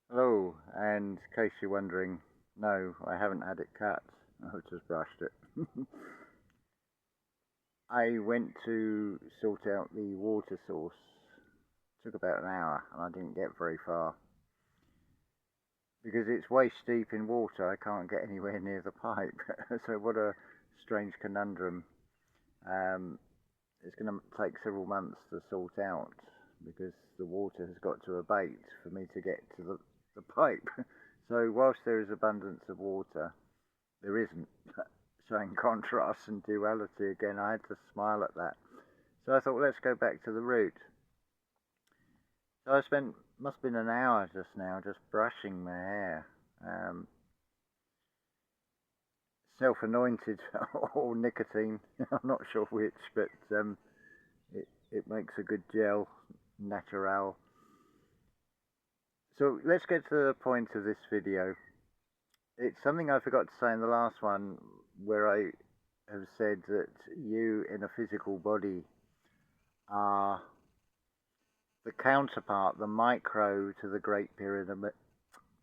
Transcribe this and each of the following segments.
Hello, and in case you're wondering, no, I haven't had it cut. I've just brushed it. I went to sort out the water source. Took about an hour, and I didn't get very far. Because it's waist deep in water, I can't get anywhere near the pipe. So what a strange conundrum. It's going to take several months to sort out, because the water has got to abate for me to get to the pipe. So whilst there is abundance of water, there isn't, showing contrast and duality again. I had to smile at that. So I thought, let's go back to the root. So I spent, must have been an hour just now, just brushing my hair. Self-anointed or nicotine, I'm not sure which, but it makes a good gel, natural. So let's get to the point of this video. It's something I forgot to say in the last one, where I have said that you in a physical body are the counterpart, the micro, to the Great Pyramid.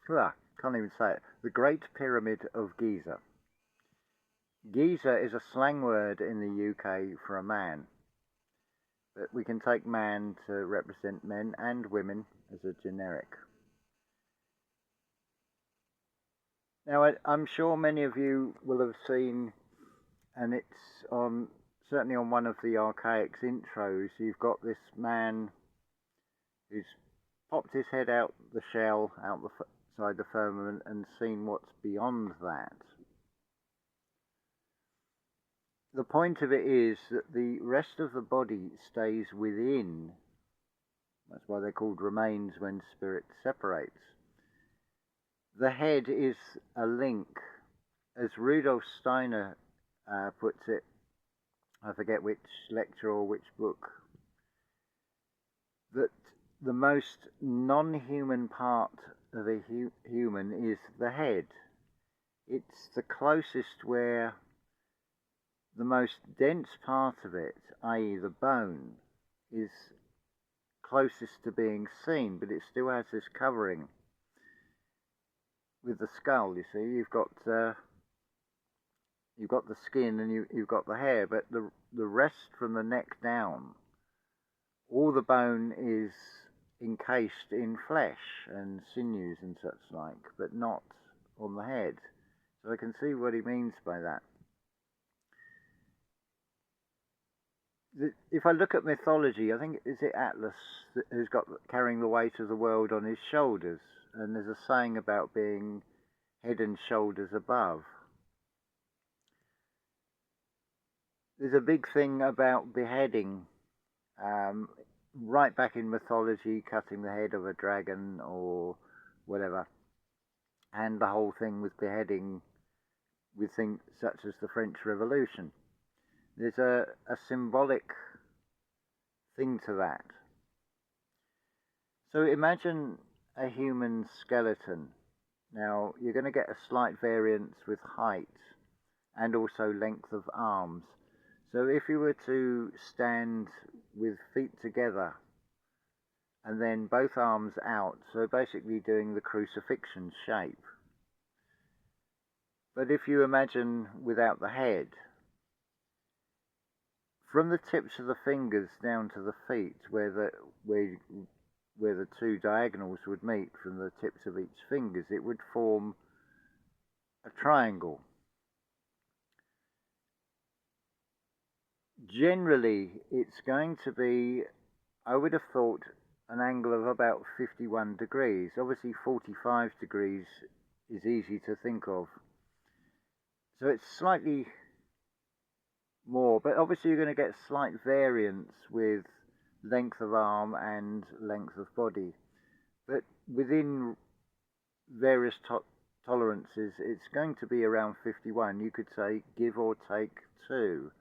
Can't even say it. The Great Pyramid of Giza. Giza is a slang word in the UK for a man, but we can take man to represent men and women as a generic. Now, I'm sure many of you will have seen, and it's on, certainly on one of the Archaics intros, you've got this man who's popped his head out the shell, outside the firmament, and seen what's beyond that. The point of it is that the rest of the body stays within. That's why they're called remains when spirit separates. The head is a link. As Rudolf Steiner puts it, I forget which lecture or which book, that the most non-human part of a human is the head. It's the closest, where the most dense part of it, i.e. the bone, is closest to being seen, but it still has this covering with the skull. You see, you've got the skin and you've got the hair, but the rest from the neck down, all the bone is encased in flesh and sinews and such like, but not on the head. So I can see what he means by that. If I look at mythology, I think, is it Atlas who's got carrying the weight of the world on his shoulders? And there's a saying about being head and shoulders above. There's a big thing about beheading, right back in mythology, cutting the head of a dragon or whatever, and the whole thing with beheading with things such as the French Revolution. There's a symbolic thing to that. So imagine a human skeleton. Now, you're going to get a slight variance with height and also length of arms. So if you were to stand with feet together and then both arms out, so basically doing the crucifixion shape. But if you imagine without the head, from the tips of the fingers down to the feet, where the two diagonals would meet from the tips of each fingers, it would form a triangle. Generally, it's going to be, I would have thought, an angle of about 51 degrees. Obviously 45 degrees is easy to think of. So it's slightly more, but obviously you're going to get slight variance with length of arm and length of body. But within various tolerances, it's going to be around 51. You could say give or take 2.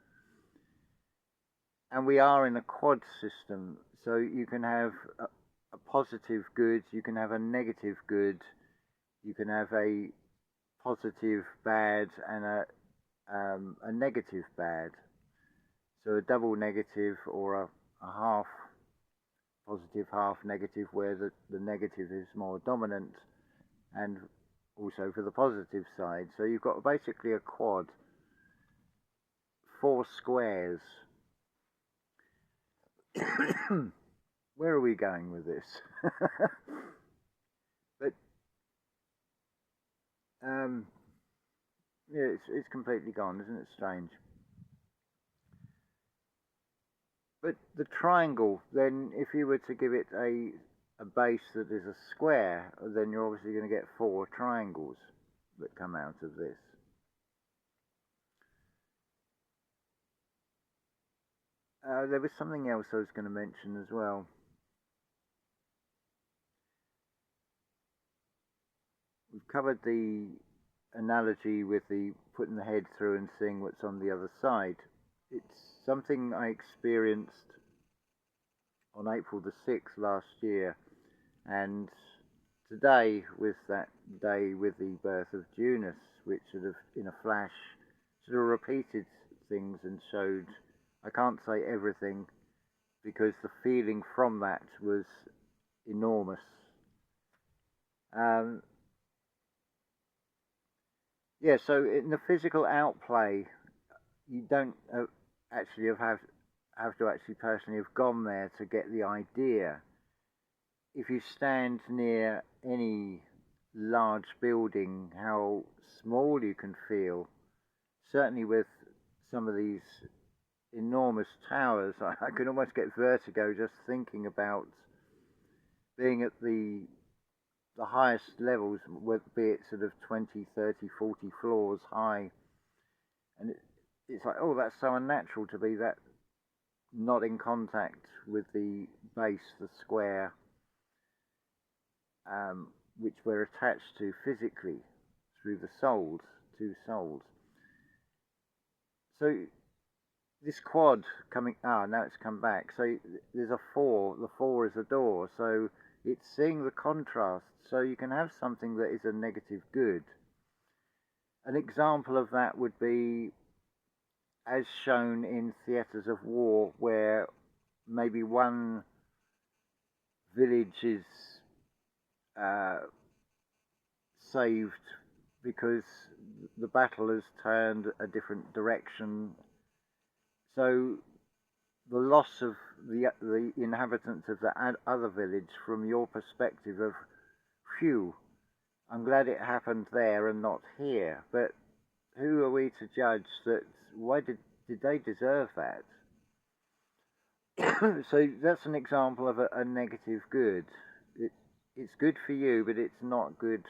And we are in a quad system, so you can have a positive good, you can have a negative good, you can have a positive bad and a negative bad. So a double negative or a half positive, half negative, where the negative is more dominant, and also for the positive side. So you've got basically a quad, 4 squares. Where are we going with this? But yeah, it's completely gone, isn't it strange? But the triangle, then, if you were to give it a base that is a square, then you're obviously going to get 4 triangles that come out of this. There was something else I was going to mention as well. We've covered the analogy with the putting the head through and seeing what's on the other side. It's something I experienced on April the 6th last year, and today was that day with the birth of Junus, which sort of in a flash sort of repeated things and showed, I can't say everything because the feeling from that was enormous. Yeah, so in the physical outplay, you don't actually have to actually personally have gone there to get the idea. If you stand near any large building, how small you can feel, certainly with some of these enormous towers, I can almost get vertigo just thinking about being at the highest levels, be it sort of 20, 30, 40 floors high. And it's like, oh, that's so unnatural to be that not in contact with the base, the square, which we're attached to physically through the souls, 2 souls. So this quad coming, now it's come back. So there's a 4, the 4 is a door. So it's seeing the contrast. So you can have something that is a negative good. An example of that would be as shown in theatres of war, where maybe one village is saved because the battle has turned a different direction. So the loss of the inhabitants of the other village, from your perspective of, phew, I'm glad it happened there and not here. But who are we to judge that? Why did they deserve that? So that's an example of a negative good. It's good for you, but it's not good.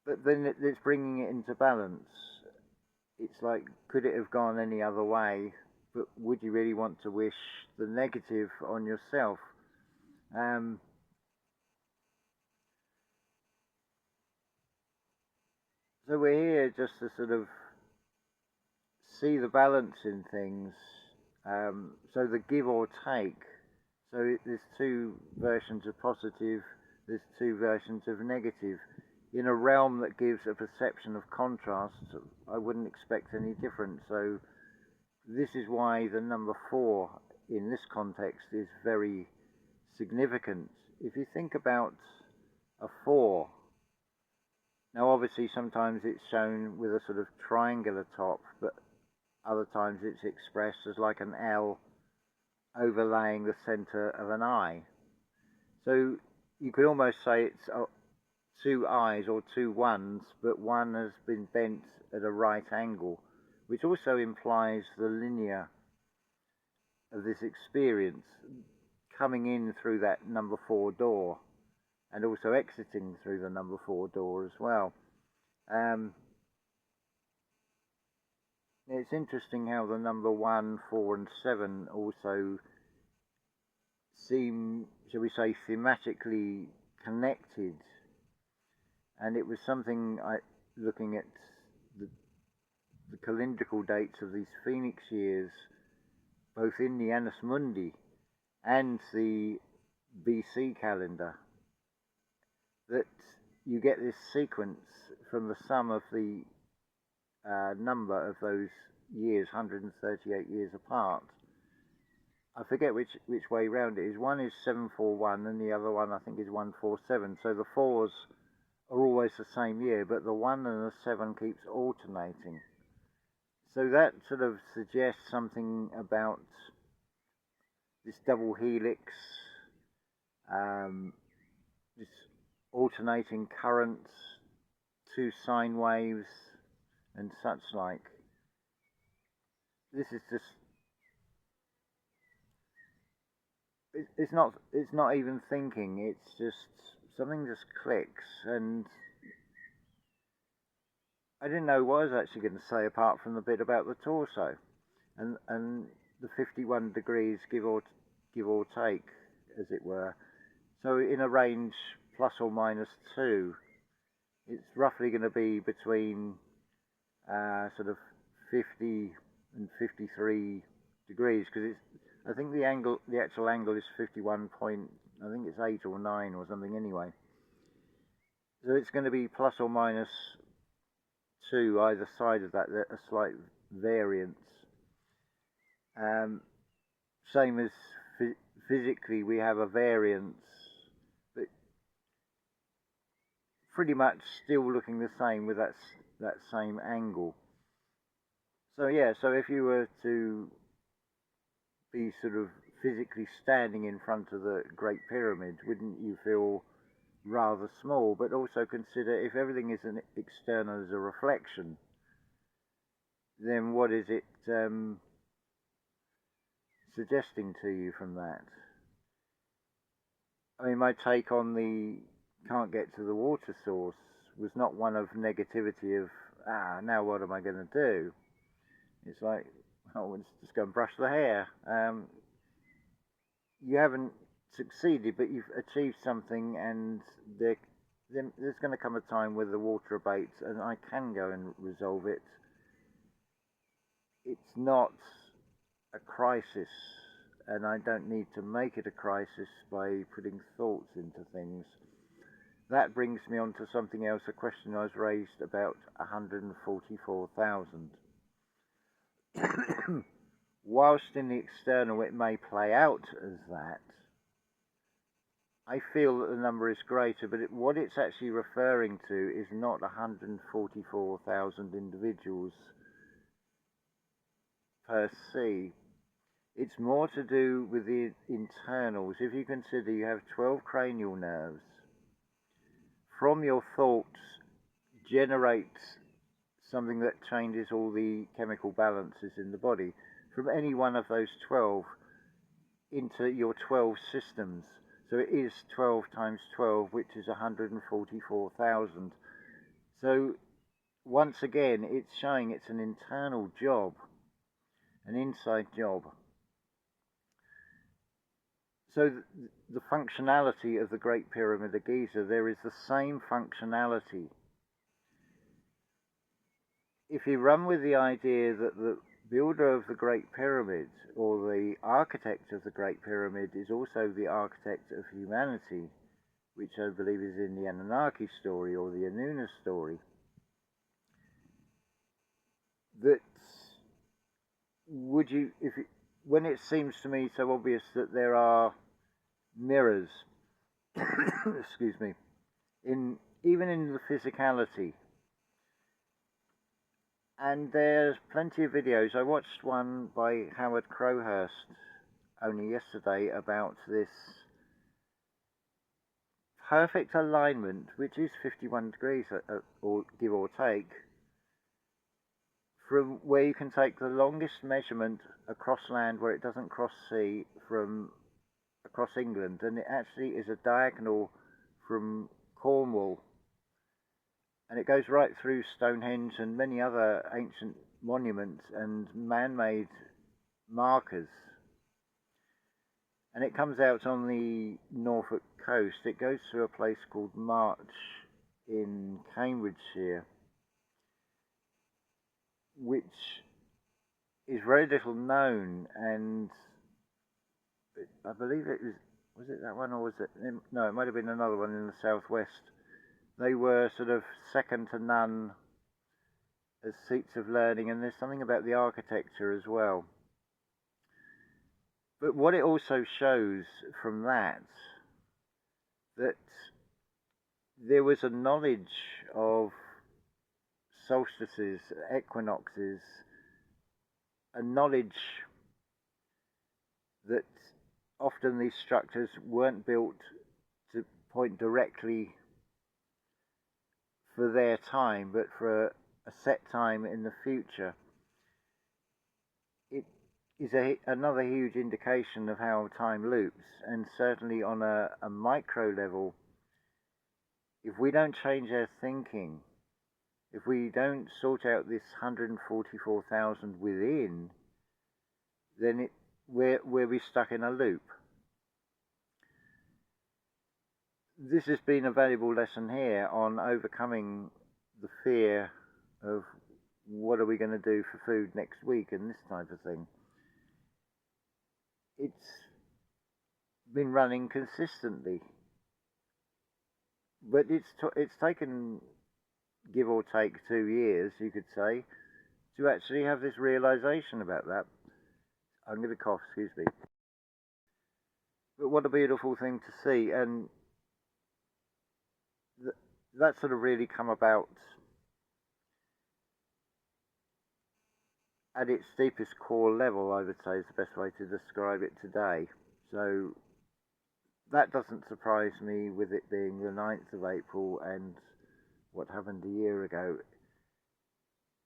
But then it's bringing it into balance. It's like, could it have gone any other way? But would you really want to wish the negative on yourself? So we're here just to sort of see the balance in things. So the give or take. So there's 2 versions of positive, there's 2 versions of negative. In a realm that gives a perception of contrast, I wouldn't expect any different. So this is why the number 4 in this context is very significant. If you think about a 4, now obviously sometimes it's shown with a sort of triangular top, but other times it's expressed as like an L overlaying the center of an eye. So you could almost say it's 2 eyes or 2 ones, but one has been bent at a right angle, which also implies the linear of this experience coming in through that number 4 door and also exiting through the number 4 door as well. It's interesting how the number 1, 4 and 7 also seem, shall we say, thematically connected. And it was something, looking at the calendrical dates of these Phoenix years, both in the Annus Mundi and the BC calendar, that you get this sequence from the sum of the number of those years, 138 years apart. I forget which way round it is. One is 741 and the other one I think is 147. So the 4s are always the same year, but the 1 and the 7 keeps alternating. So that sort of suggests something about this double helix, this alternating currents, 2 sine waves and such like. This is just, it's not even thinking, it's just something just clicks. And I didn't know what I was actually going to say apart from the bit about the torso and the 51 degrees give or take, as it were. So in a range plus or minus 2, it's roughly going to be between sort of 50 and 53 degrees, because I think the actual angle is 51 point, I think it's 8 or 9 or something anyway. So it's going to be plus or minus 2 either side of that, a slight variance. Same as physically, we have a variance, but pretty much still looking the same with that same angle. So yeah, so if you were to be sort of physically standing in front of the Great Pyramid, wouldn't you feel rather small? But also consider, if everything is an external as a reflection, then what is it suggesting to you from that? I mean, my take on the can't get to the water source was not one of negativity of, now what am I going to do? It's like, oh, let's just go and brush the hair. You haven't succeeded, but you've achieved something, and there's going to come a time where the water abates and I can go and resolve it. It's not a crisis, and I don't need to make it a crisis by putting thoughts into things. That brings me on to something else, a question I was raised about 144,000. Whilst in the external it may play out as that, I feel that the number is greater, but what it's actually referring to is not 144,000 individuals per se. It's more to do with the internals. If you consider you have 12 cranial nerves, from your thoughts generates something that changes all the chemical balances in the body, from any one of those 12 into your 12 systems. So it is 12 times 12, which is 144,000. So once again, it's showing it's an internal job, an inside job. So the functionality of the Great Pyramid of Giza, there is the same functionality. If you run with the idea that the builder of the Great Pyramid, or the architect of the Great Pyramid, is also the architect of humanity, which I believe is in the Anunnaki story or the Anuna story, that when it seems to me so obvious that there are mirrors, excuse me, even in the physicality. And there's plenty of videos. I watched one by Howard Crowhurst only yesterday about this perfect alignment, which is 51 degrees, or give or take, from where you can take the longest measurement across land where it doesn't cross sea from across England, and it actually is a diagonal from Cornwall, and it goes right through Stonehenge and many other ancient monuments and man-made markers, and it comes out on the Norfolk coast. It goes through a place called March in Cambridgeshire, which is very little known, and I believe it was it that one, or was it, no, it might have been another one in the southwest. They were sort of second to none as seats of learning, and there's something about the architecture as well. But what it also shows from that there was a knowledge of solstices, equinoxes, a knowledge that often these structures weren't built to point directly for their time, but for a set time in the future. It is another huge indication of how time loops, and certainly on a micro level, if we don't change our thinking, if we don't sort out this 144,000 within, then we'll be stuck in a loop. This has been a valuable lesson here on overcoming the fear of what are we going to do for food next week and this type of thing. It's been running consistently, but it's taken, give or take, 2 years, you could say, to actually have this realization about that. I'm going to cough, excuse me. But what a beautiful thing to see, and that sort of really come about at its deepest core level, I would say, is the best way to describe it today. So that doesn't surprise me, with it being the 9th of April and what happened a year ago.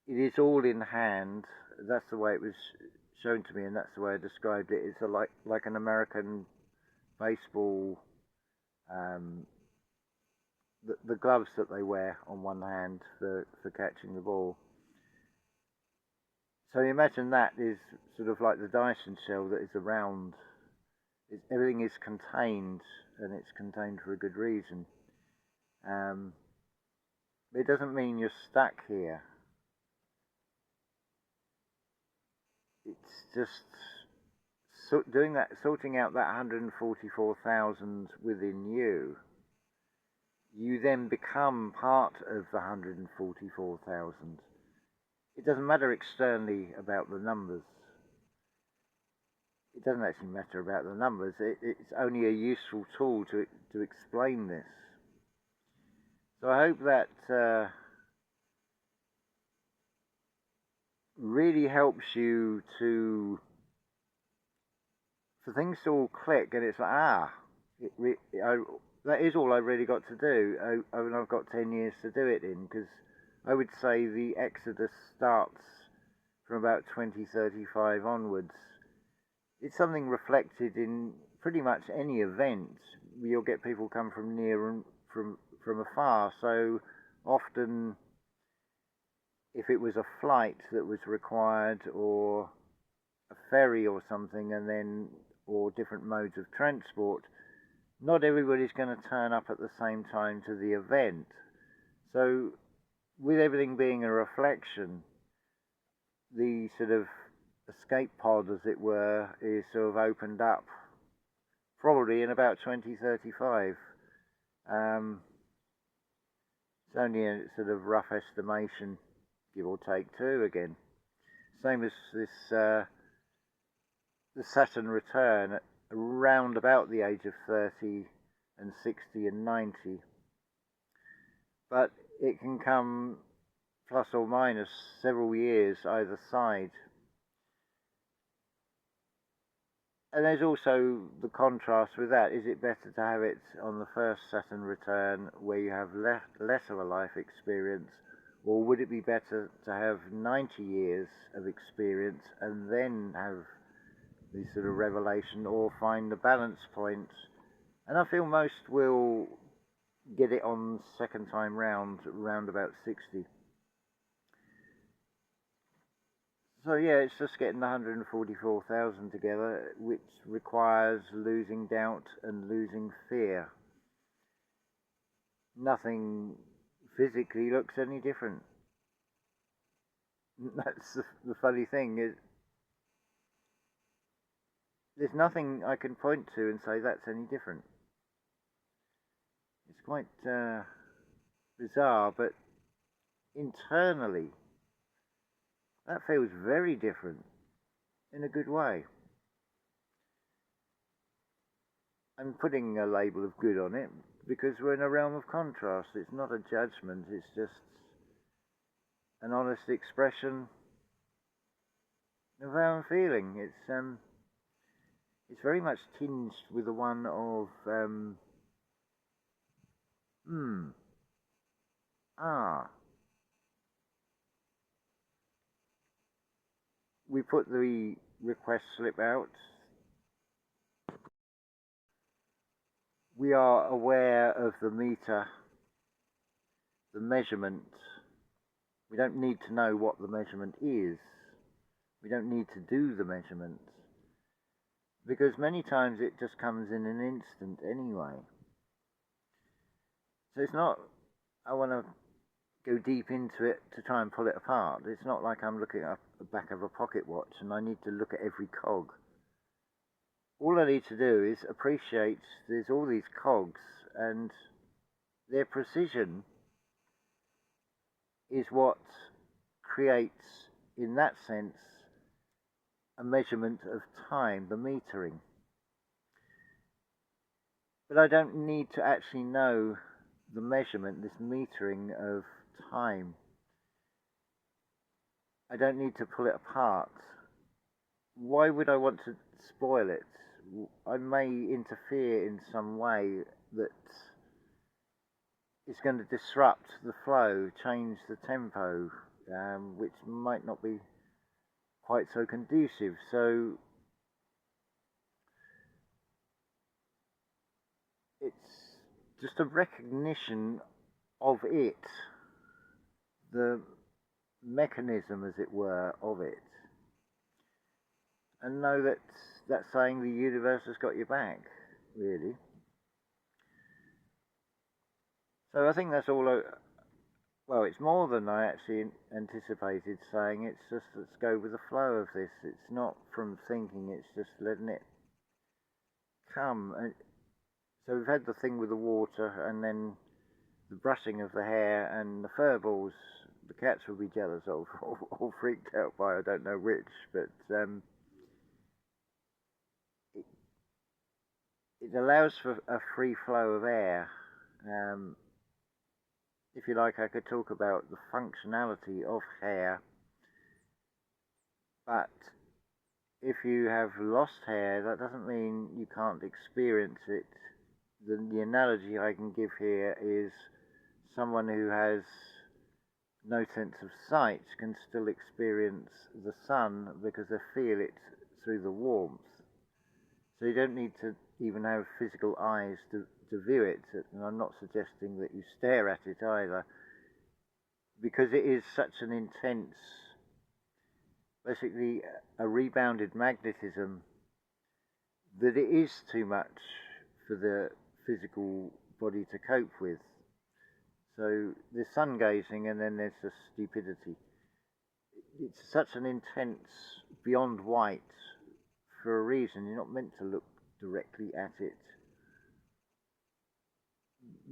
It is all in hand. That's the way it was shown to me, and that's the way I described it. It's like an American baseball, the gloves that they wear on one hand for catching the ball. So imagine that is sort of like the Dyson shell that is around. Everything is contained, and it's contained for a good reason. It doesn't mean you're stuck here. It's just sorting out that 144,000 within you. You then become part of the 144,000. It doesn't matter externally about the numbers. It doesn't actually matter about the numbers. It's only a useful tool to explain this. So I hope that really helps you for things to all click, and it's like, that is all I really got to do, and I've got 10 years to do it in, because I would say the exodus starts from about 2035 onwards. It's something reflected in pretty much any event. You'll get people come from near and from afar. So often, if it was a flight that was required, or a ferry or something, or different modes of transport, not everybody's going to turn up at the same time to the event. So with everything being a reflection, the sort of escape pod, as it were, is sort of opened up probably in about 2035. It's only a sort of rough estimation, give or take 2 again. Same as this the Saturn return at around about the age of 30 and 60 and 90. But it can come plus or minus several years either side. And there's also the contrast with that. Is it better to have it on the first Saturn return, where you have less of a life experience, or would it be better to have 90 years of experience and then have this sort of revelation, or find the balance point? And I feel most will get it on second time round about 60. So yeah, it's just getting the 144,000 together, which requires losing doubt and losing fear. Nothing physically looks any different. That's the funny thing, is there's nothing I can point to and say that's any different. It's quite bizarre, but internally, that feels very different, in a good way. I'm putting a label of good on it because we're in a realm of contrast. It's not a judgment, it's just an honest expression of how I'm feeling. It's very much tinged with the one of we put the request slip out. We are aware of the meter, the measurement. We don't need to know what the measurement is. We don't need to do the measurement, because many times it just comes in an instant anyway. So it's not, I want to go deep into it to try and pull it apart. It's not like I'm looking at the back of a pocket watch and I need to look at every cog. All I need to do is appreciate there's all these cogs, and their precision is what creates, in that sense, a measurement of time, the metering. But I don't need to actually know the measurement, this metering of time. I don't need to pull it apart. Why would I want to spoil it? I may interfere in some way that is going to disrupt the flow, change the tempo, which might not be quite so conducive. So it's just a recognition of it, the mechanism, as it were, of it, and know that that's saying the universe has got your back, really. So I think that's all. Well, it's more than I actually anticipated saying. It's just, let's go with the flow of this. It's not from thinking, it's just letting it come. And so we've had the thing with the water, and then the brushing of the hair, and the fur balls. The cats will be jealous of, or freaked out by, I don't know which, but it allows for a free flow of air. If you like, I could talk about the functionality of hair, but if you have lost hair, that doesn't mean you can't experience it. The analogy I can give here is someone who has no sense of sight can still experience the sun because they feel it through the warmth. So you don't need to even have physical eyes to view it, and I'm not suggesting that you stare at it either, because it is such an intense, basically a rebounded magnetism, that it is too much for the physical body to cope with. So there's sun gazing, and then there's the stupidity. It's such an intense, beyond white, for a reason. You're not meant to look directly at it,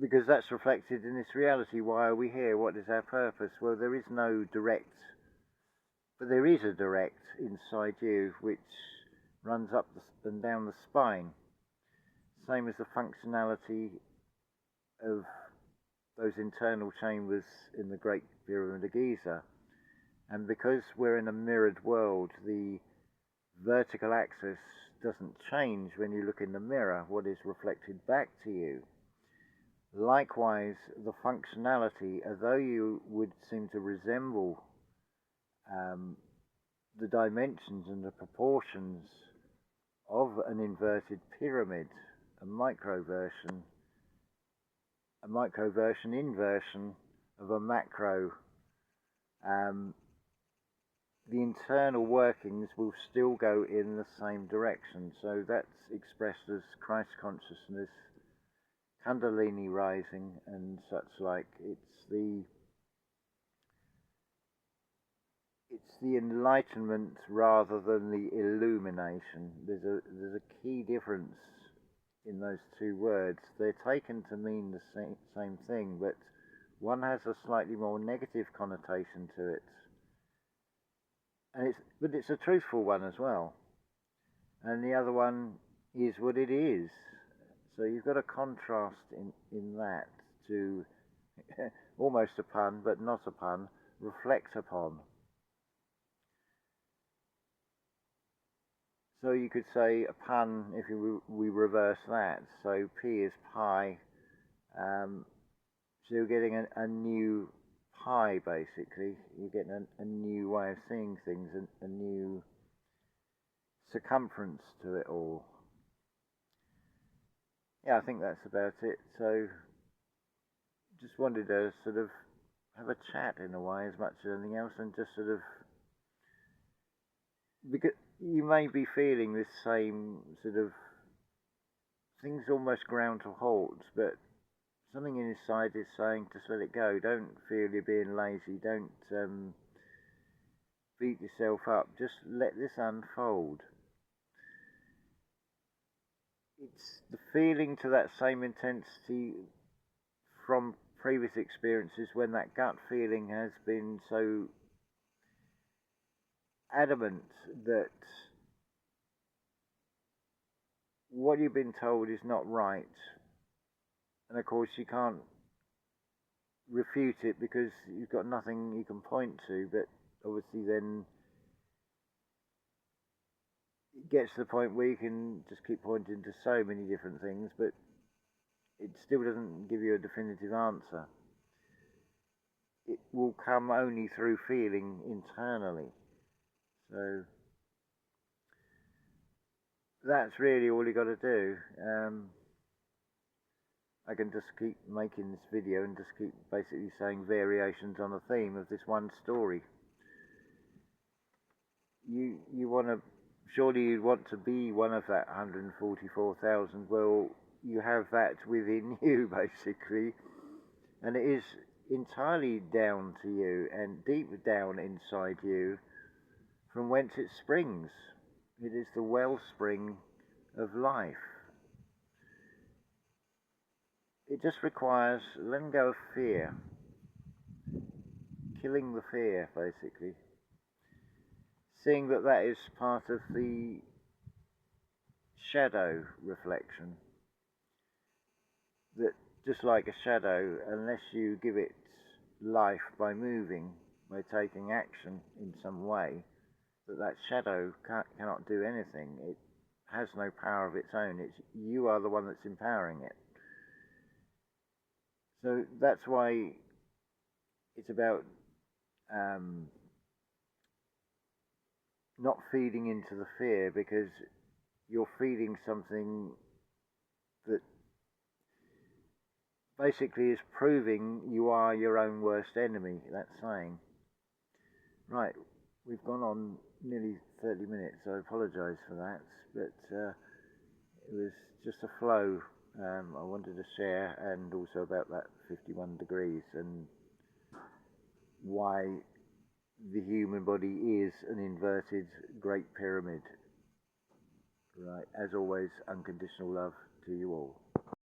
because that's reflected in this reality. Why are we here? What is our purpose? Well, there is no direct, but there is a direct inside you which runs up and down the spine. Same as the functionality of those internal chambers in the Great Pyramid of Giza. And because we're in a mirrored world, the vertical axis doesn't change when you look in the mirror, what is reflected back to you. Likewise, the functionality, although you would seem to resemble the dimensions and the proportions of an inverted pyramid, a microversion inversion of a macro, the internal workings will still go in the same direction. So that's expressed as Christ consciousness, Kundalini rising, and such like. It's the enlightenment rather than the illumination. There's a key difference in those two words. They're taken to mean the same thing, but one has a slightly more negative connotation to it. But it's a truthful one as well. And the other one is what it is. So you've got a contrast in that to almost a pun, but not a pun, reflect upon. So you could say a pun if we reverse that. So P is pi. So you're getting a new pi, basically. You're getting a new way of seeing things, a new circumference to it all. Yeah, I think that's about it. So just wanted to sort of have a chat in a way as much as anything else, and just sort of, because you may be feeling this same sort of things almost ground to halt, but something inside is saying just let it go. Don't feel you're being lazy. Don't beat yourself up. Just let this unfold. It's the feeling to that same intensity from previous experiences when that gut feeling has been so adamant that what you've been told is not right. And of course you can't refute it because you've got nothing you can point to, but obviously then it gets to the point where you can just keep pointing to so many different things, but it still doesn't give you a definitive answer. It will come only through feeling internally. So that's really all you got to do. I can just keep making this video and just keep basically saying variations on a theme of this one story. You want to, surely you'd want to be one of that 144,000. Well, you have that within you, basically, and it is entirely down to you and deep down inside you from whence it springs. It is the wellspring of life. It just requires letting go of fear, killing the fear, basically. Seeing that that is part of the shadow reflection. That just like a shadow, unless you give it life by moving, by taking action in some way, that shadow cannot do anything. It has no power of its own. You are the one that's empowering it. So that's why it's about not feeding into the fear, because you're feeding something that basically is proving you are your own worst enemy, that saying. Right, we've gone on nearly 30 minutes, so I apologise for that, but it was just a flow I wanted to share, and also about that 51 degrees and why the human body is an inverted Great Pyramid. Right, as always, unconditional love to you all.